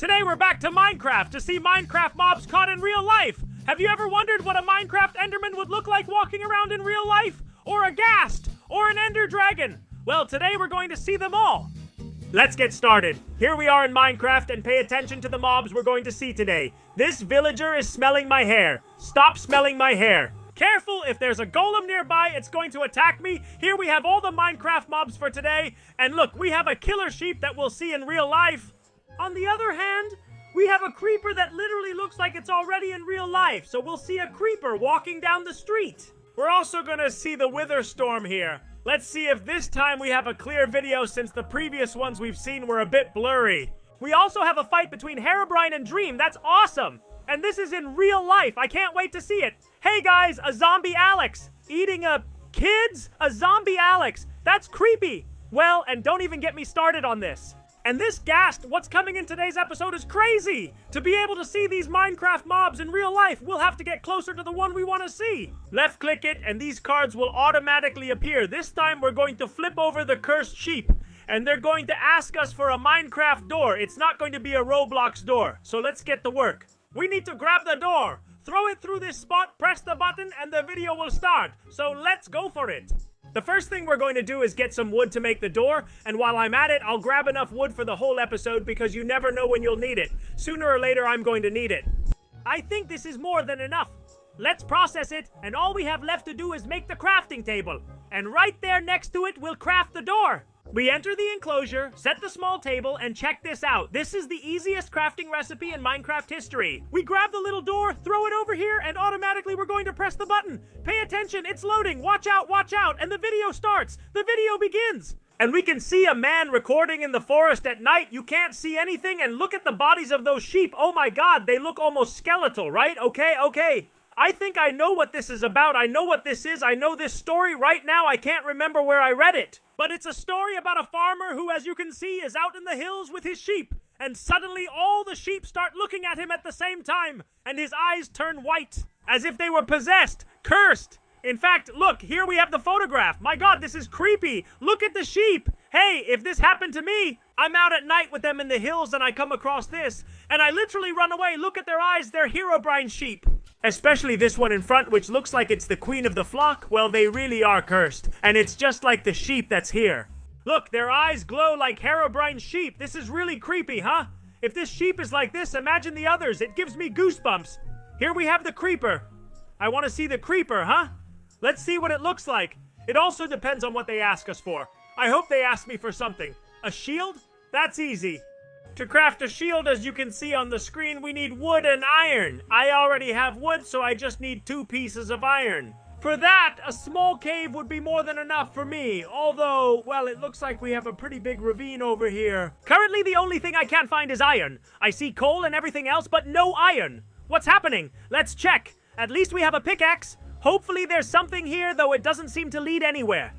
Today we're back to Minecraft to see Minecraft mobs caught in real life. Have you ever wondered what a Minecraft Enderman would look like walking around in real life? Or a Ghast? Or an Ender Dragon? Well, today we're going to see them all. Let's get started. Here we are in Minecraft, and pay attention to the mobs we're going to see today. This villager is smelling my hair. Stop smelling my hair. Careful, if there's a golem nearby, it's going to attack me. Here we have all the Minecraft mobs for today. And look, we have a killer sheep that we'll see in real life. On the other hand, we have a creeper that literally looks like it's already in real life. So we'll see a creeper walking down the street. We're also gonna see the Witherstorm here. Let's see if this time we have a clear video, since the previous ones we've seen were a bit blurry. We also have a fight between Herobrine and Dream. That's awesome. And this is in real life. I can't wait to see it. Hey guys, a zombie Alex eating a kids? A zombie Alex. That's creepy. Well, and don't even get me started on this. And this Ghast, what's coming in today's episode is crazy! To be able to see these Minecraft mobs in real life, we'll have to get closer to the one we want to see. Left click it, and these cards will automatically appear. This time we're going to flip over the cursed sheep, and they're going to ask us for a Minecraft door. It's not going to be a Roblox door, so let's get to work. We need to grab the door, throw it through this spot, press the button, and the video will start. So let's go for it. The first thing we're going to do is get some wood to make the door, and while I'm at it, I'll grab enough wood for the whole episode because you never know when you'll need it. Sooner or later, I'm going to need it. I think this is more than enough. Let's process it, and all we have left to do is make the crafting table. And right there next to it, we'll craft the door. We enter the enclosure, set the small table, and check this out. This is the easiest crafting recipe in Minecraft history. We grab the little door, throw it over here, and automatically we're going to press the button. Pay attention, it's loading. Watch out, and the video starts. The video begins. And we can see a man recording in the forest at night. You can't see anything, and look at the bodies of those sheep. Oh my god, they look almost skeletal, right? Okay. I think I know what this is about. I know what this is. I know this story right now. I can't remember where I read it. But it's a story about a farmer who, as you can see, is out in the hills with his sheep. And suddenly all the sheep start looking at him at the same time. And his eyes turn white, as if they were possessed, cursed. In fact, look, here we have the photograph. My god, this is creepy. Look at the sheep. Hey, if this happened to me, I'm out at night with them in the hills and I come across this, and I literally run away. Look at their eyes. They're Herobrine sheep. Especially this one in front, which looks like it's the queen of the flock. Well, they really are cursed. And it's just like the sheep that's here. Look, their eyes glow like Herobrine sheep. This is really creepy, huh? If this sheep is like this, imagine the others. It gives me goosebumps. Here we have the creeper. I want to see the creeper, huh? Let's see what it looks like. It also depends on what they ask us for. I hope they ask me for something. A shield? That's easy. To craft a shield, as you can see on the screen, we need wood and iron. I already have wood, so I just need 2 pieces of iron. For that, a small cave would be more than enough for me. Although, well, it looks like we have a pretty big ravine over here. Currently, the only thing I can't find is iron. I see coal and everything else, but no iron. What's happening? Let's check. At least we have a pickaxe. Hopefully there's something here, though it doesn't seem to lead anywhere.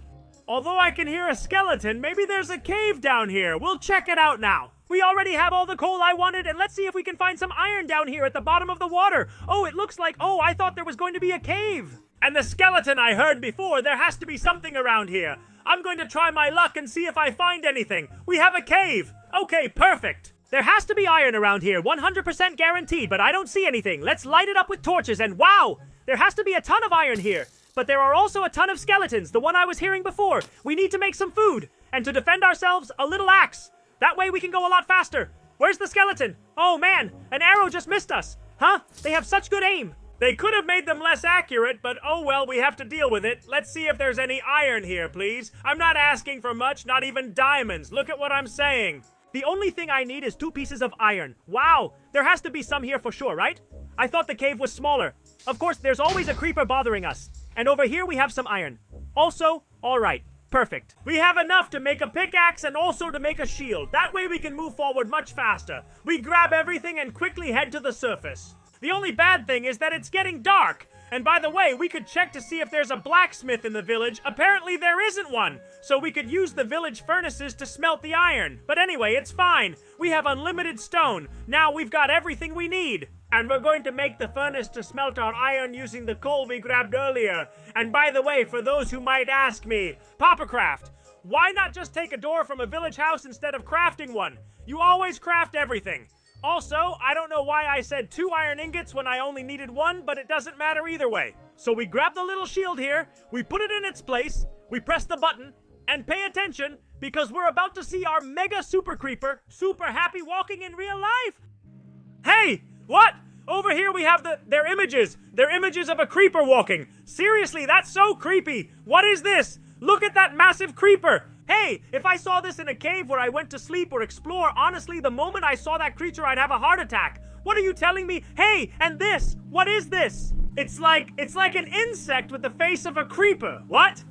Although I can hear a skeleton, maybe there's a cave down here. We'll check it out now. We already have all the coal I wanted, and let's see if we can find some iron down here at the bottom of the water. Oh, it looks like, I thought there was going to be a cave. And the skeleton I heard before, there has to be something around here. I'm going to try my luck and see if I find anything. We have a cave. Okay, perfect. There has to be iron around here, 100% guaranteed, but I don't see anything. Let's light it up with torches, and wow, there has to be a ton of iron here. But there are also a ton of skeletons, the one I was hearing before. We need to make some food, and to defend ourselves, a little axe. That way we can go a lot faster. Where's the skeleton? Oh man, an arrow just missed us. Huh? They have such good aim. They could have made them less accurate, but oh well, we have to deal with it. Let's see if there's any iron here, please. I'm not asking for much, not even diamonds. Look at what I'm saying. The only thing I need is 2 pieces of iron. Wow, there has to be some here for sure, right? I thought the cave was smaller. Of course, there's always a creeper bothering us. And over here we have some iron. Also, alright. Perfect. We have enough to make a pickaxe and also to make a shield. That way we can move forward much faster. We grab everything and quickly head to the surface. The only bad thing is that it's getting dark. And by the way, we could check to see if there's a blacksmith in the village. Apparently there isn't one. So we could use the village furnaces to smelt the iron. But anyway, it's fine. We have unlimited stone. Now we've got everything we need. And we're going to make the furnace to smelt our iron using the coal we grabbed earlier. And by the way, for those who might ask me, Papacraft, why not just take a door from a village house instead of crafting one? You always craft everything. Also, I don't know why I said 2 iron ingots when I only needed 1, but it doesn't matter either way. So we grab the little shield here, we put it in its place, we press the button, and pay attention, because we're about to see our mega super creeper, super happy walking in real life. Hey, what? Over here we have their images. They're images of a creeper walking. Seriously, that's so creepy. What is this? Look at that massive creeper. Hey, if I saw this in a cave where I went to sleep or explore, honestly, the moment I saw that creature, I'd have a heart attack. What are you telling me? Hey, and this, what is this? It's like an insect with the face of a creeper. What?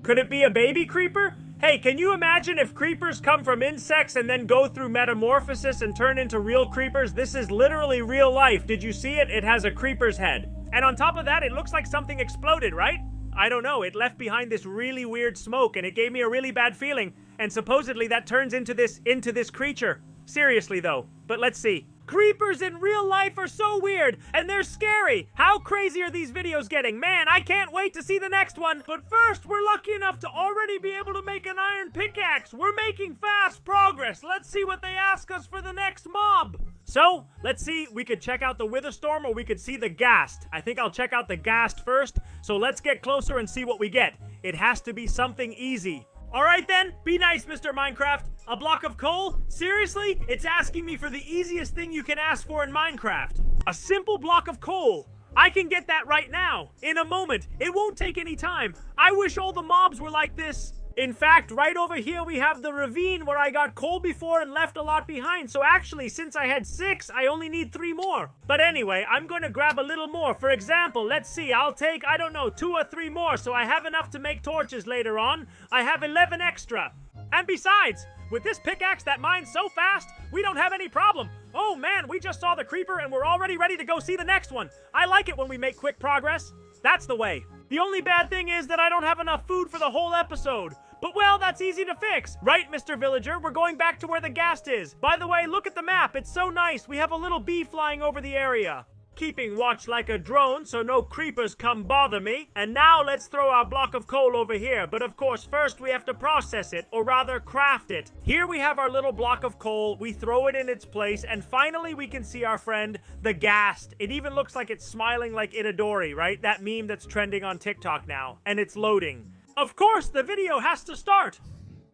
Could it be a baby creeper? Hey, can you imagine if creepers come from insects and then go through metamorphosis and turn into real creepers? This is literally real life. Did you see it? It has a creeper's head. And on top of that, it looks like something exploded, right? I don't know, it left behind this really weird smoke and it gave me a really bad feeling. And supposedly that turns into this creature. Seriously though, but let's see. Creepers in real life are so weird, and they're scary. How crazy are these videos getting? Man, I can't wait to see the next one. But first, we're lucky enough to already be able to make an iron pickaxe. We're making fast progress. Let's see what they ask us for the next mob. So, let's see, we could check out the Witherstorm or we could see the Ghast. I think I'll check out the Ghast first, so let's get closer and see what we get. It has to be something easy. Alright then, be nice, Mr. Minecraft. A block of coal? Seriously? It's asking me for the easiest thing you can ask for in Minecraft. A simple block of coal. I can get that right now, in a moment. It won't take any time. I wish all the mobs were like this. In fact, right over here we have the ravine where I got coal before and left a lot behind. So actually, since I had 6, I only need 3 more. But anyway, I'm going to grab a little more. For example, let's see, I'll take, I don't know, 2 or 3 more. So I have enough to make torches later on. I have 11 extra. And besides, with this pickaxe that mines so fast, we don't have any problem. Oh man, we just saw the creeper and we're already ready to go see the next one. I like it when we make quick progress. That's the way. The only bad thing is that I don't have enough food for the whole episode. But well, that's easy to fix. Right, Mr. Villager? We're going back to where the Ghast is. By the way, look at the map. It's so nice. We have a little bee flying over the area. Keeping watch like a drone so no creepers come bother me. And now let's throw our block of coal over here. But of course, first we have to process it, or rather craft it. Here we have our little block of coal. We throw it in its place, and finally we can see our friend, the Ghast. It even looks like it's smiling like Itadori, right? That meme that's trending on TikTok now. And it's loading. Of course, the video has to start.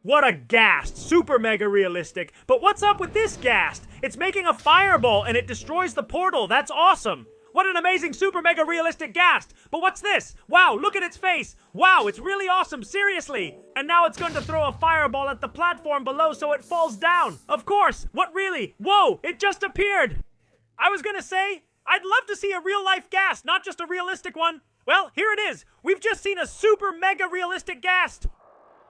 What a Ghast, super mega realistic. But what's up with this Ghast? It's making a fireball and it destroys the portal. That's awesome. What an amazing super mega realistic Ghast. But what's this? Wow, look at its face. Wow, it's really awesome, seriously. And now it's going to throw a fireball at the platform below so it falls down. Of course, what really? Whoa, it just appeared. I was gonna say, I'd love to see a real life Ghast, not just a realistic one. Well, here it is. We've just seen a super mega realistic Ghast.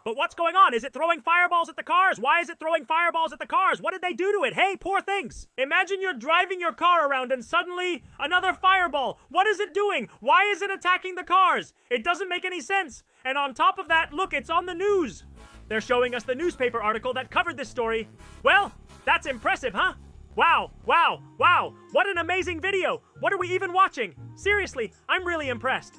But what's going on? Is it throwing fireballs at the cars? Why is it throwing fireballs at the cars? What did they do to it? Hey, poor things. Imagine you're driving your car around and suddenly another fireball. What is it doing? Why is it attacking the cars? It doesn't make any sense. And on top of that, look, it's on the news. They're showing us the newspaper article that covered this story. Well, that's impressive, huh? Wow, wow, wow. What an amazing video. What are we even watching? Seriously, I'm really impressed.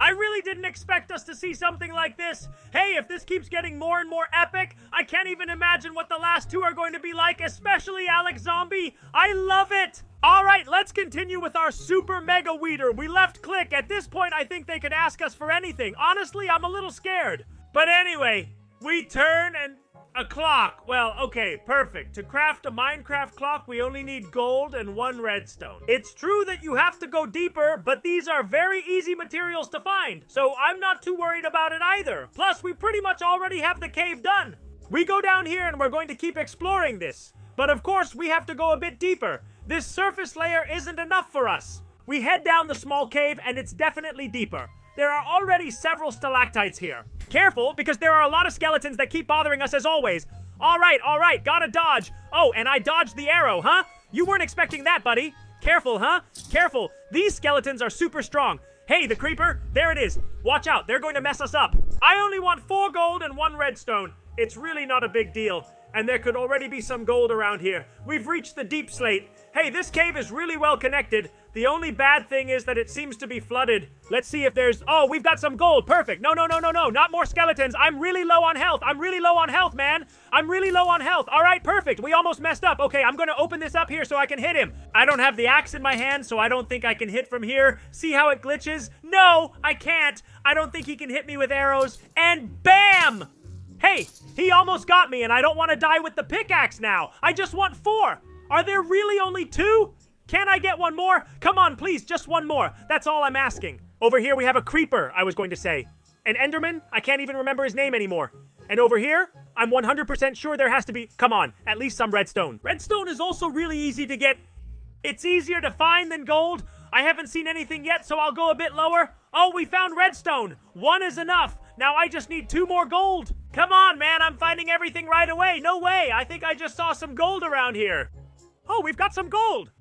I really didn't expect us to see something like this. Hey, if this keeps getting more and more epic, I can't even imagine what the last 2 are going to be like, especially Alex Zombie. I love it. All right, let's continue with our super mega weeder. We left click. At this point, I think they could ask us for anything. Honestly, I'm a little scared. But anyway, we turn and a clock. Well, okay, perfect. To craft a Minecraft clock, we only need gold and 1 redstone. It's true that you have to go deeper, but these are very easy materials to find, so I'm not too worried about it either. Plus, we pretty much already have the cave done. We go down here and we're going to keep exploring this. But of course, we have to go a bit deeper. This surface layer isn't enough for us. We head down the small cave and it's definitely deeper. There are already several stalactites here. Careful, because there are a lot of skeletons that keep bothering us as always. All right, gotta dodge. Oh, and I dodged the arrow, huh? You weren't expecting that, buddy. Careful, huh? Careful. These skeletons are super strong. Hey, the creeper, there it is. Watch out, they're going to mess us up. I only want 4 gold and 1 redstone. It's really not a big deal. And there could already be some gold around here. We've reached the deep slate. Hey, this cave is really well connected, The only bad thing is that it seems to be flooded. Let's see if there's... Oh, we've got some gold. Perfect. No, not more skeletons. I'm really low on health. I'm really low on health, man. I'm really low on health. All right, perfect. We almost messed up. Okay, I'm gonna open this up here so I can hit him. I don't have the axe in my hand, so I don't think I can hit from here. See how it glitches? No, I can't. I don't think he can hit me with arrows. And bam! Hey, he almost got me, and I don't want to die with the pickaxe now. I just want 4. Are there really only 2? Can I get one more? Come on, please, just one more. That's all I'm asking. Over here, we have a creeper, I was going to say. An enderman? I can't even remember his name anymore. And over here, I'm 100% sure there has to be, come on, at least some redstone. Redstone is also really easy to get. It's easier to find than gold. I haven't seen anything yet, so I'll go a bit lower. Oh, we found redstone. 1 is enough. Now I just need 2 more gold. Come on, man, I'm finding everything right away. No way, I think I just saw some gold around here. Oh, we've got some gold.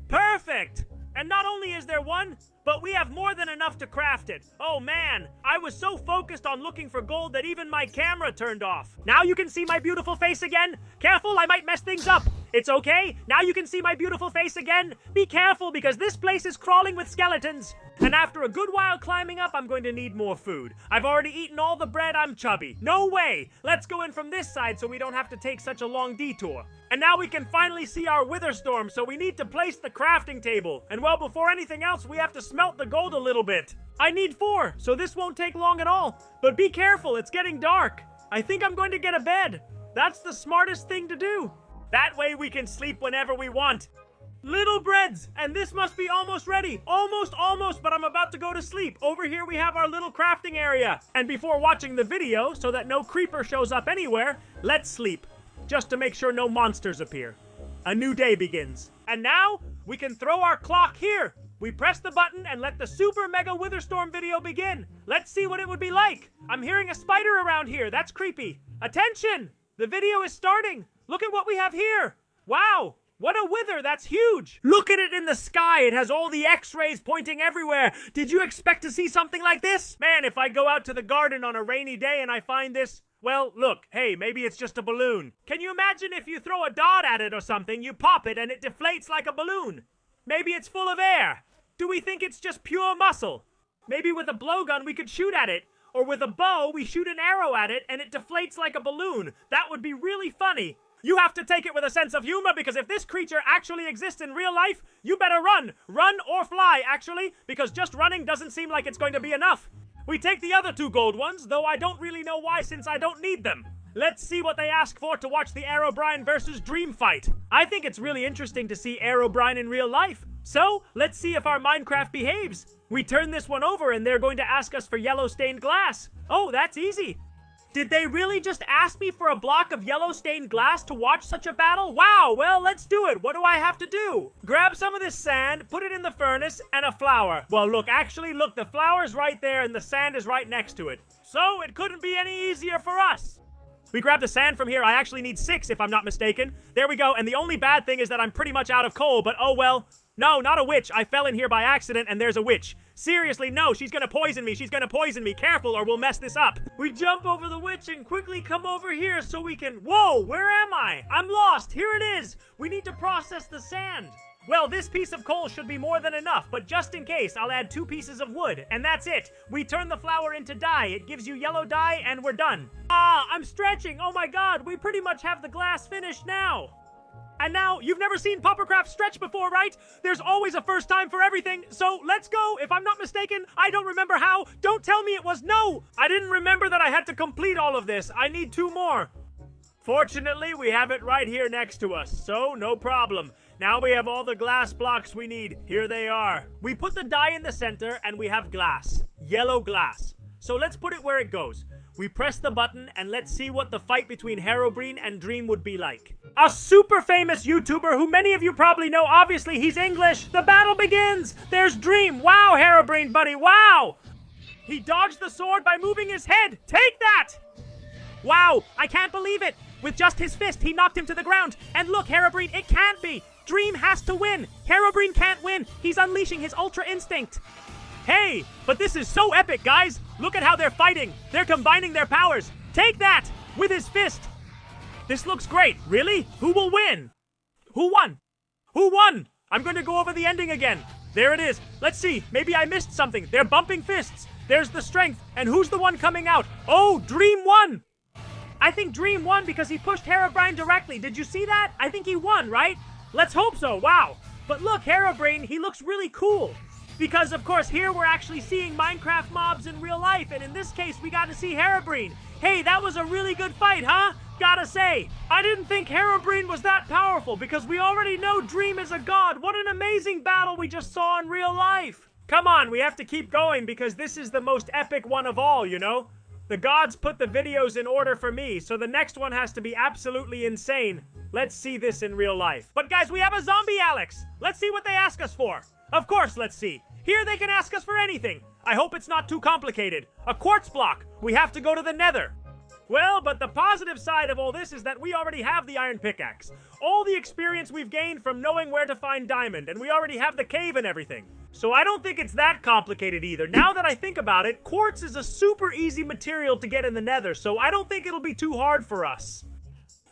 Perfect! And not only is there 1, but we have more than enough to craft it. Oh man, I was so focused on looking for gold that even my camera turned off. Now you can see my beautiful face again. Careful, I might mess things up. It's okay, now you can see my beautiful face again. Be careful because this place is crawling with skeletons. And after a good while climbing up, I'm going to need more food. I've already eaten all the bread, I'm chubby. No way! Let's go in from this side so we don't have to take such a long detour. And now we can finally see our Witherstorm, so we need to place the crafting table. And well, before anything else, we have to smelt the gold a little bit. I need 4, so this won't take long at all. But be careful, it's getting dark. I think I'm going to get a bed. That's the smartest thing to do. That way we can sleep whenever we want. Little breads, and this must be almost ready. Almost, but I'm about to go to sleep. Over here we have our little crafting area. And before watching the video, so that no creeper shows up anywhere, let's sleep. Just to make sure no monsters appear. A new day begins. And now, we can throw our clock here. We press the button and let the super mega Witherstorm video begin. Let's see what it would be like. I'm hearing a spider around here. That's creepy. Attention! The video is starting. Look at what we have here. Wow. What a wither, that's huge! Look at it in the sky, it has all the x-rays pointing everywhere. Did you expect to see something like this? Man, if I go out to the garden on a rainy day and I find this, well, look, hey, maybe it's just a balloon. Can you imagine if you throw a dot at it or something, you pop it and it deflates like a balloon? Maybe it's full of air. Do we think it's just pure muscle? Maybe with a blowgun we could shoot at it. Or with a bow, we shoot an arrow at it and it deflates like a balloon. That would be really funny. You have to take it with a sense of humor because if this creature actually exists in real life, you better run. Run or fly, actually, because just running doesn't seem like it's going to be enough. We take the other 2 gold ones, though I don't really know why since I don't need them. Let's see what they ask for to watch the Herobrine versus Dream fight. I think it's really interesting to see Herobrine in real life. So, let's see if our Minecraft behaves. We turn this one over and they're going to ask us for yellow stained glass. Oh, that's easy. Did they really just ask me for a block of yellow stained glass to watch such a battle? Wow, well, let's do it. What do I have to do? Grab some of this sand, put it in the furnace, and a flour. Well, look, actually, look, the flour's right there and the sand is right next to it. So, it couldn't be any easier for us. We grab the sand from here. I actually need 6, if I'm not mistaken. There we go, and the only bad thing is that I'm pretty much out of coal, but oh well. No, not a witch. I fell in here by accident and there's a witch. Seriously, no, she's gonna poison me. She's gonna poison me. Careful or we'll mess this up. We jump over the witch and quickly come over here so we can... Whoa, where am I? I'm lost. Here it is. We need to process the sand. Well, this piece of coal should be more than enough, but just in case, I'll add 2 pieces of wood, and that's it. We turn the flour into dye. It gives you yellow dye, and we're done. Ah, I'm stretching. Oh my god, we pretty much have the glass finished now. And now, you've never seen Poppercraft stretch before, right? There's always a first time for everything, so let's go. If I'm not mistaken, I don't remember how. Don't tell me it was no. I didn't remember that I had to complete all of this. I need 2 more. Fortunately, we have it right here next to us, so no problem. Now we have all the glass blocks we need. Here they are. We put the dye in the center, and we have glass. Yellow glass. So let's put it where it goes. We press the button, and let's see what the fight between Herobrine and Dream would be like. A super famous YouTuber who many of you probably know, obviously he's English. The battle begins! There's Dream. Wow, Herobrine, buddy, wow! He dodged the sword by moving his head. Take that! Wow, I can't believe it. With just his fist, he knocked him to the ground. And look, Herobrine, it can't be. Dream has to win. Herobrine can't win. He's unleashing his ultra instinct. Hey, but this is so epic, guys. Look at how they're fighting. They're combining their powers. Take that! With his fist. This looks great. Really? Who will win? Who won? Who won? I'm going to go over the ending again. There it is. Let's see. Maybe I missed something. They're bumping fists. There's the strength. And who's the one coming out? Oh, Dream won. I think Dream won because he pushed Herobrine directly. Did you see that? I think he won, right? Let's hope so. Wow. But look, Herobrine, he looks really cool. Because, of course, here we're actually seeing Minecraft mobs in real life. And in this case, we got to see Herobrine. Hey, that was a really good fight, huh? Gotta say, I didn't think Herobrine was that powerful because we already know Dream is a god. What an amazing battle we just saw in real life. Come on, we have to keep going because this is the most epic one of all, you know? The gods put the videos in order for me, so the next one has to be absolutely insane. Let's see this in real life. But guys, we have a zombie Alex. Let's see what they ask us for. Of course, let's see. Here they can ask us for anything. I hope it's not too complicated. A quartz block. We have to go to the Nether. Well, but the positive side of all this is that we already have the iron pickaxe. All the experience we've gained from knowing where to find diamond, and we already have the cave and everything. So I don't think it's that complicated either. Now that I think about it, quartz is a super easy material to get in the Nether, so I don't think it'll be too hard for us.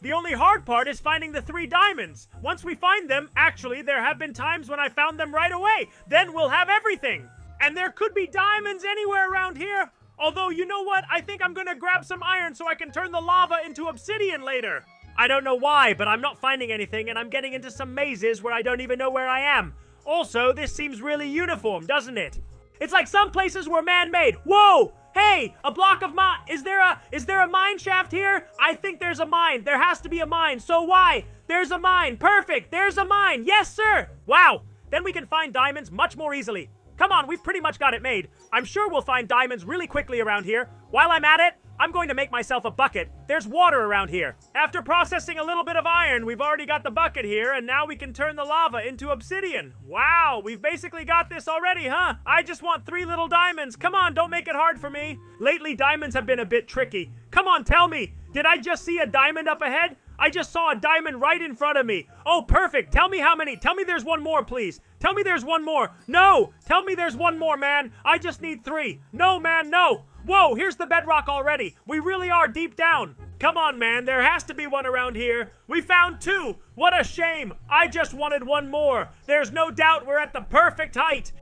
The only hard part is finding the 3 diamonds. Once we find them, actually, there have been times when I found them right away. Then we'll have everything. And there could be diamonds anywhere around here. Although, you know what? I think I'm gonna grab some iron so I can turn the lava into obsidian later. I don't know why, but I'm not finding anything, and I'm getting into some mazes where I don't even know where I am. Also, this seems really uniform, doesn't it? It's like some places were man-made. Whoa! Hey, a block of mine. Is there a mine shaft here? I think there's a mine. There has to be a mine. So why? There's a mine. Perfect. There's a mine. Yes, sir. Wow. Then we can find diamonds much more easily. Come on, we've pretty much got it made. I'm sure we'll find diamonds really quickly around here. While I'm at it, I'm going to make myself a bucket. There's water around here. After processing a little bit of iron, we've already got the bucket here, and now we can turn the lava into obsidian. Wow, we've basically got this already, huh? I just want 3 little diamonds. Come on, don't make it hard for me. Lately, diamonds have been a bit tricky. Come on, tell me. Did I just see a diamond up ahead? I just saw a diamond right in front of me. Oh, perfect. Tell me how many. Tell me there's one more, please. Tell me there's one more. No! Tell me there's one more, man. I just need 3. No, man, no. Whoa, here's the bedrock already. We really are deep down. Come on, man. There has to be one around here. We found 2. What a shame. I just wanted one more. There's no doubt we're at the perfect height.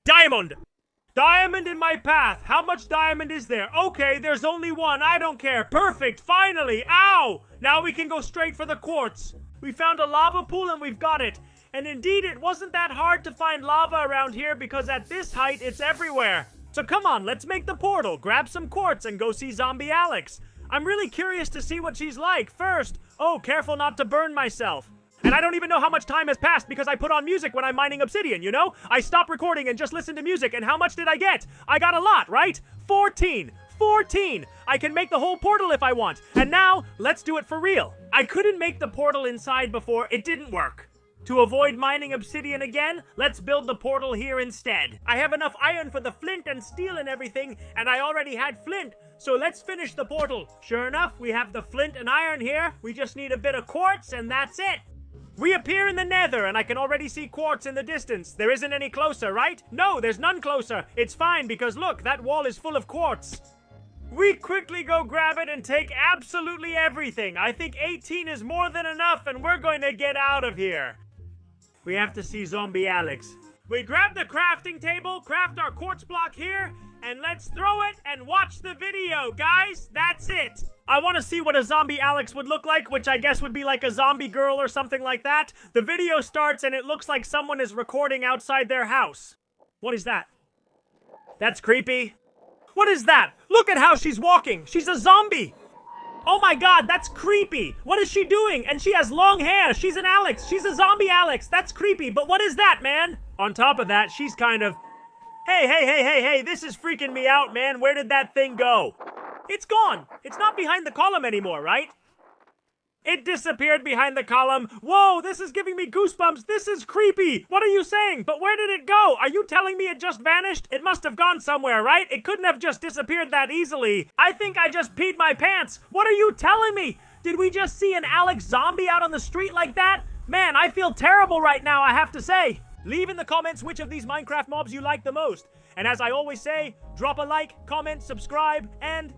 Diamond! Diamond in my path. How much diamond is there? Okay, there's only 1. I don't care. Perfect. Finally. Ow! Now we can go straight for the quartz. We found a lava pool and we've got it. And indeed, it wasn't that hard to find lava around here because at this height, it's everywhere. So come on, let's make the portal, grab some quartz, and go see Zombie Alex. I'm really curious to see what she's like. First, oh, careful not to burn myself. And I don't even know how much time has passed because I put on music when I'm mining obsidian, you know? I stopped recording and just listened to music, and how much did I get? I got a lot, right? 14. 14! I can make the whole portal if I want. And now, let's do it for real. I couldn't make the portal inside before. It didn't work. To avoid mining obsidian again, let's build the portal here instead. I have enough iron for the flint and steel and everything, and I already had flint, so let's finish the portal. Sure enough, we have the flint and iron here. We just need a bit of quartz, and that's it. We appear in the Nether, and I can already see quartz in the distance. There isn't any closer, right? No, there's none closer. It's fine, because look, that wall is full of quartz. We quickly go grab it and take absolutely everything. I think 18 is more than enough, and we're going to get out of here. We have to see Zombie Alex. We grab the crafting table, craft our quartz block here, and let's throw it and watch the video, guys. That's it. I want to see what a Zombie Alex would look like, which I guess would be like a zombie girl or something like that. The video starts and it looks like someone is recording outside their house. What is that? That's creepy. What is that? Look at how she's walking. She's a zombie. Oh my god, that's creepy. What is she doing? And she has long hair. She's an Alex. She's a zombie Alex. That's creepy, but what is that, man? On top of that, she's kind of... Hey, this is freaking me out, man. Where did that thing go? It's gone. It's not behind the column anymore, right? It disappeared behind the column. Whoa, this is giving me goosebumps. This is creepy. What are you saying? But where did it go? Are you telling me it just vanished? It must have gone somewhere, right? It couldn't have just disappeared that easily. I think I just peed my pants. What are you telling me? Did we just see an Alex zombie out on the street like that? Man, I feel terrible right now, I have to say. Leave in the comments which of these Minecraft mobs you like the most. And as I always say, drop a like, comment, subscribe, and